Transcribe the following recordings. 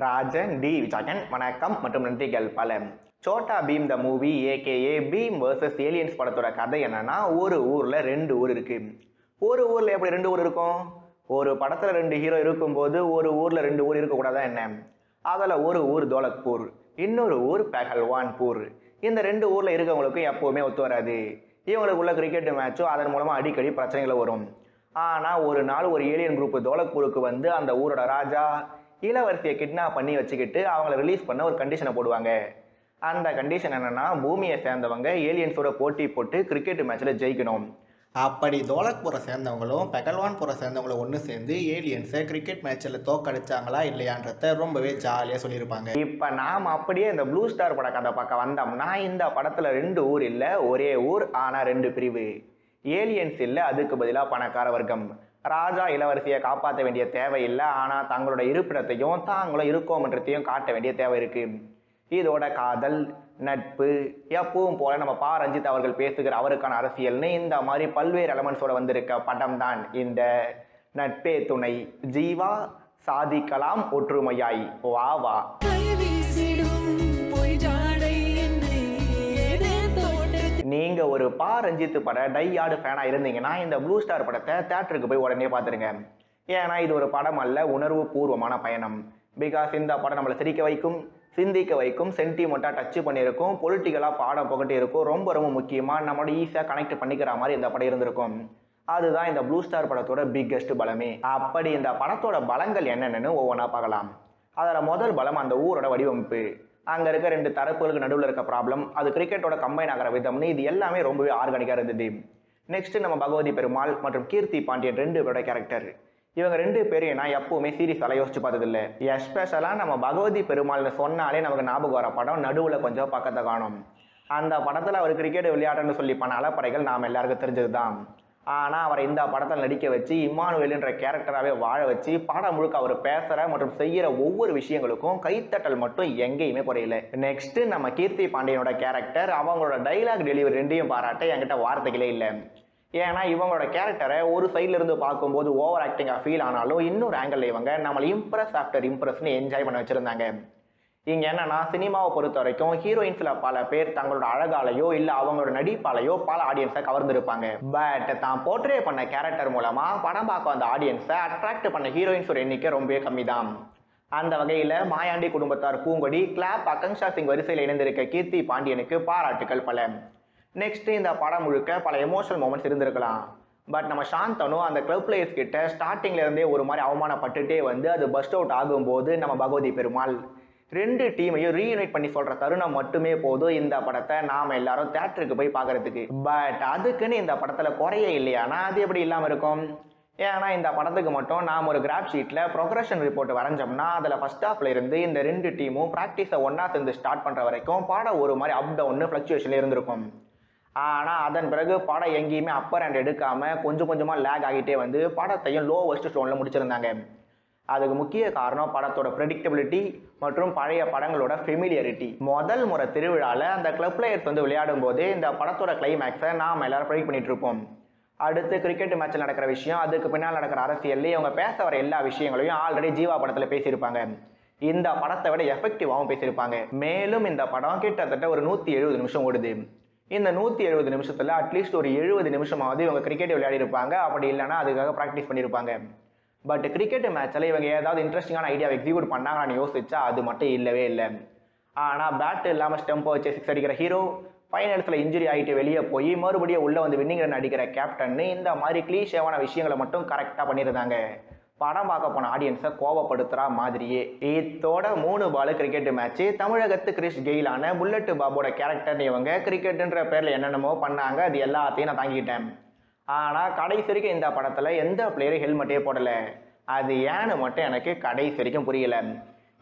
Rajan D Jagan வணக்கம் மற்றும் நன்றிகள் பல. Chhota Bheem the movie AKA Bheem versus aliens படத்தோட கதை என்னன்னா, ஒரு ஊர்ல ரெண்டு ஊர் இருக்கு. ஒரு ஊர்ல எப்படி ரெண்டு ஊர் இருக்கும்? ஒரு படத்துல ரெண்டு ஹீரோ இருக்கும்போது ஒரு ஊர்ல ரெண்டு ஊர் இருக்கக்கூடாதா என்ன? அதுல ஒரு ஊர் தோலக்பூர், இன்னொரு ஊர் பெஹல்வான்பூர். இந்த ரெண்டு ஊர்ல இருக்கவங்களுக்கு எப்பவுமே ஒத்து வராது. இவங்களுக்குள்ள கிரிக்கெட் மேட்சும் அதன் மூலமா அடிக்கடி பிரச்சனைகள் வரும். ஆனா ஒரு நாள் ஒரு ஏலியன் குரூப் தோலக்பூருக்கு வந்து அந்த ஊரோட ராஜா இளவரசியை கிட்னாப் பண்ணி வச்சுக்கிட்டு அவங்கள ரிலீஸ் பண்ண ஒரு கண்டிஷனை போடுவாங்க. அந்த கண்டிஷன் என்னன்னா, பூமியை சேர்ந்தவங்க ஏலியன்ஸோட போட்டி போட்டு கிரிக்கெட் மேட்ச்சில் ஜெயிக்கணும். அப்படி தோலக்பூரை சேர்ந்தவங்களும் பெகல்வான்பூரை சேர்ந்தவங்களும் ஒன்று சேர்ந்து ஏலியன்ஸை கிரிக்கெட் மேட்ச்சில் தோக்கடிச்சாங்களா இல்லையான்றத ரொம்பவே ஜாலியாக சொல்லியிருப்பாங்க. இப்போ நாம் அப்படியே இந்த ப்ளூ ஸ்டார் பட கதை பார்க்க வந்தோம்னா, இந்த படத்தில் ரெண்டு ஊர் இல்லை, ஒரே ஊர், ஆனால் ரெண்டு பிரிவு. ஏலியன்ஸ் இல்லை, அதுக்கு பதிலாக பணக்கார வர்க்கம். ராஜா இளவரசியை காப்பாற்ற வேண்டிய தேவை இல்லை, ஆனால் தங்களோட இருப்பிடத்தையும் தாங்களும் இருக்கோம்ன்றதையும் காட்ட வேண்டிய தேவை இருக்கு. இதோட காதல், நட்பு, எப்பவும் போல நம்ம பா ரஞ்சித் அவர்கள் பேசுகிற அவருக்கான அரசியல்னு இந்த மாதிரி பல்வேறு எலமெண்ட்ஸோட வந்திருக்க படம் தான் இந்த நட்பே துணை. ஜீவா சாதிக்கலாம் ஒற்றுமையாய், வா வா. நீங்க ஒரு பா ரஞ்சித் பட டையார்டு ஃபேனா இருந்தீங்கன்னா இந்த ப்ளூ ஸ்டார் படத்தை தியேட்டருக்கு போய் உடனே பார்த்துருங்க. ஏன்னா இது ஒரு படம் அல்ல, உணர்வு பூர்வமான பயணம். பிகாஸ் இந்த படம் நம்மளை சிரிக்க வைக்கும், சிந்திக்க வைக்கும், சென்டிமெண்ட்டாக டச் பண்ணியிருக்கும், பொலிட்டிக்கலாக பாடம் புகட்டி இருக்கும். ரொம்ப ரொம்ப முக்கியமாக நம்மளோட ஈஸியாக கனெக்ட் பண்ணிக்கிற மாதிரி இந்த படம் இருந்திருக்கும். அதுதான் இந்த ப்ளூ ஸ்டார் படத்தோட பிக்கெஸ்ட் பலமே. அப்படி இந்த படத்தோட பலங்கள் என்னென்னு ஒவ்வொன்றா பார்க்கலாம். அதில் முதல் பலம் அந்த ஊரோட வடிவமைப்பு. அங்கே இருக்க ரெண்டு தரப்புகளுக்கு நடுவில் இருக்க ப்ராப்ளம், அது கிரிக்கெட்டோட கம்பைன் ஆகிற விதம்னு இது எல்லாமே ரொம்பவே ஆர்கானிக்காக இருந்தது. நெக்ஸ்ட் நம்ம பகவதி பெருமாள் மற்றும் கீர்த்தி பாண்டியன் ரெண்டு பேரோட கேரக்டர். இவங்க ரெண்டு பேரையும் நான் எப்பவுமே சீரியஸால யோசிச்சு பார்த்ததில்லை. எஸ்பெஷலாக நம்ம பகவதி பெருமாள்னு சொன்னாலே நமக்கு ஞாபகம் வர படம் நடுவில் கொஞ்சம் பக்கத்தை காணும். அந்த படத்தில் அவர் கிரிக்கெட் விளையாட்டுன்னு சொல்லி பண்ண அலப்பறைகள் நாம் எல்லாருக்கும் தெரிஞ்சது தான். ஆனால் அவரை இந்த படத்தில் நடிக்க வச்சு இம்மானுவேல்ன்ற கேரக்டராகவே வாழ வச்சு படம் முழுக்க அவர் பேசுகிற மற்றும் செய்கிற ஒவ்வொரு விஷயங்களுக்கும் கைத்தட்டல் மட்டும் எங்கேயுமே குறையல. நெக்ஸ்ட் நம்ம கீர்த்தி பாண்டியனோட கேரக்டர், அவங்களோட டைலாக் டெலிவரி ரெண்டையும் பாராட்ட என்கிட்ட வார்த்தைகளே இல்லை. ஏன்னா இவங்களோட கேரக்டரை ஒரு சைட்ல இருந்து பார்க்கும்போது ஓவர் ஆக்டிங்காக ஃபீல் ஆனாலும் இன்னொரு ஆங்கிள் இவங்க நம்மளை இம்ப்ரெஸ் ஆஃப்டர் இம்ப்ரெஸ்ன்னு என்ஜாய் பண்ண வச்சுருந்தாங்க. இங்கே என்னன்னா, சினிமாவை பொறுத்த வரைக்கும் ஹீரோயின்ஸில் பல பேர் தங்களோட அழகாலையோ இல்லை அவங்களோட நடிப்பாலையோ பல ஆடியன்ஸை கவர்ந்துருப்பாங்க. பட் தான் போர்ட்ரே பண்ண கேரக்டர் மூலமாக படம் பார்க்க வந்த ஆடியன்ஸை அட்ராக்ட் பண்ண ஹீரோயின்ஸோட எண்ணிக்கை ரொம்பவே கம்மி தான். அந்த வகையில் மாயாண்டி குடும்பத்தார் பூங்கொடி, கிளாப், ஆகாங்ஷா சிங் வரிசையில் இணைந்திருக்க கீர்த்தி பாண்டியனுக்கு பாராட்டுக்கள் பல. நெக்ஸ்ட் இந்த படம் முழுக்க பல எமோஷனல் மூமெண்ட்ஸ் இருந்திருக்கலாம். பட் நம்ம சாந்தனு அந்த கிளப் பிளேயர்ஸ் கிட்ட ஸ்டார்டிங்ல இருந்தே ஒரு மாதிரி அவமானப்பட்டுட்டே வந்து அது பஸ்ட் அவுட் ஆகும்போது நம்ம பகவதி பெருமாள் ரெண்டு டீமையும் ரீயூனைட் பண்ணி சொல்ற தருணம் மட்டுமே போதும் இந்த படத்தை நாம எல்லாரும் தியேட்டருக்கு போய் பார்க்கறதுக்கு. பட் அதுக்குன்னு இந்த படத்துல குறைய இல்லையானா அது எப்படி இல்லாம இருக்கும்? ஏன்னா இந்த படத்துக்கு மட்டும் நாம் ஒரு கிராஃப் ஷீட்ல ப்ரொக்ரஷன் ரிப்போர்ட் வரைஞ்சோம்னா அதில் ஃபர்ஸ்ட் ஹாஃப்ல இருந்து இந்த ரெண்டு டீமும் ப்ராக்டிஸை ஒன்னா சேர்ந்து ஸ்டார்ட் பண்ற வரைக்கும் படம் ஒரு மாதிரி அப் டவுன் ஃபிளக்சுவேஷன்ல இருந்திருக்கும். ஆனால் அதன் பிறகு படம் எங்கேயுமே அப்பர் ஹேண்ட் எடுக்காம கொஞ்சம் கொஞ்சமாக லேக் ஆகிட்டே வந்து படத்தையும் லோவஸ்ட் ஸ்டோனில் முடிச்சிருந்தாங்க. அதுக்கு முக்கிய காரணம் படத்தோட ப்ரெடிக்டபிலிட்டி மற்றும் பழைய படங்களோட ஃபெமிலியரிட்டி. முதல் முறை திருவிழாவில் அந்த கிளப் பிளேயர்ஸ் வந்து விளையாடும் போது இந்த படத்தோட கிளைமேக்ஸை நாம் எல்லாரும் ப்ரெடிக்ட் பண்ணிட்டு இருப்போம். அடுத்து கிரிக்கெட் மேட்ச்சில் நடக்கிற விஷயம், அதுக்கு பின்னால் நடக்கிற அரசியல், அவங்க பேச வர எல்லா விஷயங்களையும் ஆல்ரெடி ஜீவா படத்தில் பேசியிருப்பாங்க. இந்த படத்தை விட எஃபெக்டிவாகவும் பேசியிருப்பாங்க. மேலும் இந்த படம் கிட்டத்தட்ட ஒரு 170 நிமிஷம் ஓடுது. இந்த 170 நிமிஷத்தில் அட்லீஸ்ட் ஒரு 70 நிமிஷமாவது இவங்க கிரிக்கெட் விளையாடி இருப்பாங்க. அப்படி இல்லைன்னா அதுக்காக ப்ராக்டிஸ் பண்ணியிருப்பாங்க. பட் கிரிக்கெட் மேட்ச்சில் இவங்க ஏதாவது இன்ட்ரெஸ்டிங்கான ஐடியாவை எக்ஸிக்யூட் பண்ணாங்கன்னு யோசிச்சா அது மட்டும் இல்லவே இல்லை. ஆனால் பேட் இல்லாமல் ஸ்டெம்பை வச்சு 6 அடிக்கிற ஹீரோ, ஃபைனல்ஸில் இன்ஜுரி ஆகிட்டு வெளியே போய் மறுபடியும் உள்ளே வந்து வின்னிங் ரன் அடிக்கிற கேப்டன், இந்த மாதிரி கிளீஷேவான விஷயங்களை மட்டும் கரெக்டாக பண்ணியிருந்தாங்க. படம் பார்க்க போன ஆடியன்ஸை கோவப்படுத்துகிற மாதிரியே. இதோட 3 பால் கிரிக்கெட் மேட்ச்சு. தமிழகத்து கிறிஸ் கெயிலான புல்லட் பாபோட கேரக்டர் இவங்க கிரிக்கெட்டுன்ற பேரில் என்னென்னமோ பண்ணாங்க. அது எல்லாத்தையும் நான் தாங்கிட்டேன். ஆனால் கடைசி வரைக்கும் இந்த படத்தில் எந்த பிளேயரும் ஹெல்மெட்டே போடலை. அது ஏன்னு மட்டும் எனக்கு கடைசி வரைக்கும் புரியல.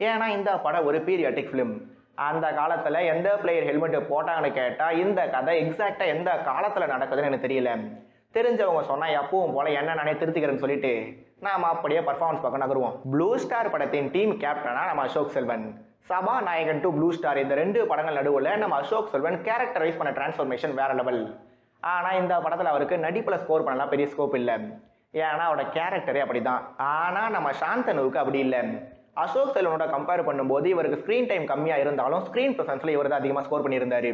ஏன்னா இந்த படம் ஒரு பீரியாட்டிக் ஃபிலிம். அந்த காலத்தில் எந்த பிளேயர் ஹெல்மெட்டு போட்டாங்கன்னு கேட்டால் இந்த கதை எக்ஸாக்டாக எந்த காலத்தில் நடக்குதுன்னு எனக்கு தெரியல. தெரிஞ்சவங்க சொன்னால் எப்பவும் போல என்ன நானே திருத்திக்கிறேன்னு சொல்லிட்டு நாம் அப்படியே பர்ஃபார்மன்ஸ் பார்க்க நகருவோம். ப்ளூ ஸ்டார் படத்தின் டீம் கேப்டனாக நம்ம Ashok Selvan, Sabanayagan to blue star, இந்த ரெண்டு படங்கள் நடுவில் நம்ம அசோக் செல்வன் கேரக்டரைஸ் பண்ண டிரான்ஸ்ஃபர்மேஷன் வேற லெவல். ஆனால் இந்த படத்தில் அவருக்கு நடிப்பில் ஸ்கோர் பண்ணலாம் பெரிய ஸ்கோப் இல்லை. ஏன்னா அவரோட கேரக்டரே அப்படி தான். ஆனால் நம்ம சாந்தனுவுக்கு அப்படி இல்லை. அசோக் செல்வனோட கம்பேர் பண்ணும்போது இவருக்கு ஸ்க்ரீன் டைம் கம்மியாக இருந்தாலும் ஸ்க்ரீன் ப்ரெசன்ஸில் இவர் தான் அதிகமாக ஸ்கோர் பண்ணியிருந்தாரு.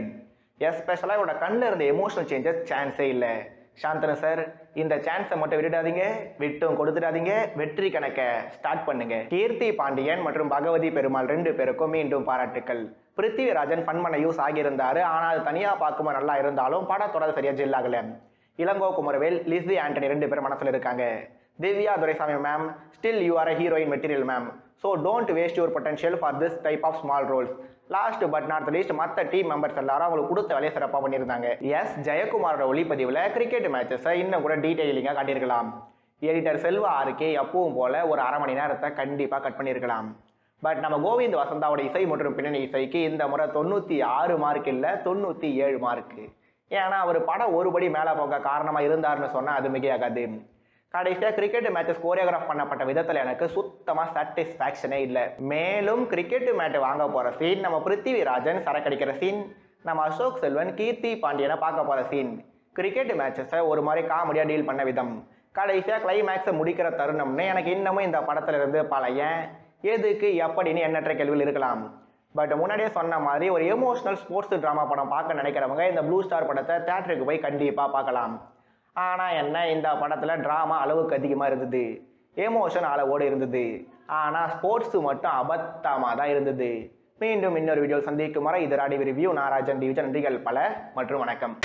எஸ்பெஷலாக இவரோட கண்ணில் இருந்த எமோஷனல் சேஞ்சஸ் சான்ஸே இல்லை. சாந்தனு சார், இந்த சான்ஸை மட்டும் விட்டுடாதீங்க, விட்டும் கொடுத்துடாதீங்க, வெற்றி கணக்கை ஸ்டார்ட் பண்ணுங்க. கீர்த்தி பாண்டியன் மற்றும் பகவதி பெருமாள் 2 பேருக்கும் மீண்டும் பாராட்டுக்கள். பிருத்திவிராஜன் ஃபன் பண்ண யூஸ் ஆகியிருந்தாரு, ஆனால் அது தனியாக பார்க்கும்போது நல்லா இருந்தாலும் படத்தோட சரியாக ஜெல் ஆகல. இளங்கோ குமரவேல், லிஸி ஆண்டனி 2 பேரும் மனசில் இருக்காங்க. Divya Duraisamy ma'am, still you are a heroine material ma'am, so don't waste your potential for this type of small roles. Last but not least மற்ற டீம் மெம்பர்ஸ் எல்லாரும் அவங்களுக்கு கொடுத்த வேலையை சிறப்பாக பண்ணியிருந்தாங்க. எஸ் ஜெயக்குமாரோட ஒளிப்பதிவில் கிரிக்கெட் மேட்சஸை இன்னும் கூட டீட்டெயிலிங்காக காட்டியிருக்கலாம். எடிட்டர் செல்வா ஆர்கே எப்பவும் போல ஒரு அரை மணி நேரத்தை கண்டிப்பாக கட் பண்ணியிருக்கலாம். பட் நம்ம கோவிந்த் வசந்தாவோட இசை மற்றும் பின்னணி இசைக்கு இந்த முறை 96 மார்க் இல்லை, 97 மார்க்கு. ஏன்னா அவர் படம் ஒருபடி மேலே போக காரணமாக இருந்தார்னு சொன்னால் அது மிகையாகாது. கடைசியாக கிரிக்கெட் மேட்சஸ் கோரியோகிராஃப் பண்ணப்பட்ட விதத்தில் எனக்கு சுத்தமாக சாட்டிஸ்ஃபேக்ஷனே இல்லை. மேலும் கிரிக்கெட் மேட்ச் வாங்க போகிற சீன், நம்ம பிருத்திவிராஜன் சரக்கடிக்கிற சீன், நம்ம அசோக் செல்வன் கீர்த்தி பாண்டியனை பார்க்க போகிற சீன், கிரிக்கெட் மேட்சஸை ஒரு மாதிரி காமெடியாக டீல் பண்ண விதம், கடைசியாக கிளைமேக்ஸை முடிக்கிற தருணம்னு எனக்கு இன்னமும் இந்த படத்துல இருந்து பழைய எதுக்கு எப்படின்னு எண்ணற்ற கேள்விகள் இருக்கலாம். பட் முன்னாடியே சொன்ன மாதிரி ஒரு எமோஷனல் ஸ்போர்ட்ஸ் ட்ராமா படம் பார்க்க நினைக்கிறவங்க இந்த ப்ளூ ஸ்டார் படத்தை தேட்டருக்கு போய் கண்டிப்பாக பார்க்கலாம். ஆனால் என்ன, இந்த படத்தில் ட்ராமா அளவுக்கு அதிகமாக இருந்தது, எமோஷன் அளவோடு இருந்தது, ஆனால் ஸ்போர்ட்ஸு மட்டும் அபத்தமாக தான் இருந்தது. மீண்டும் இன்னொரு வீடியோ சந்திக்கும் வரை இது ராடி ரிவ்யூ. நான் ராஜன் டிவிஜன். நன்றிகள் பல மற்றும் வணக்கம்.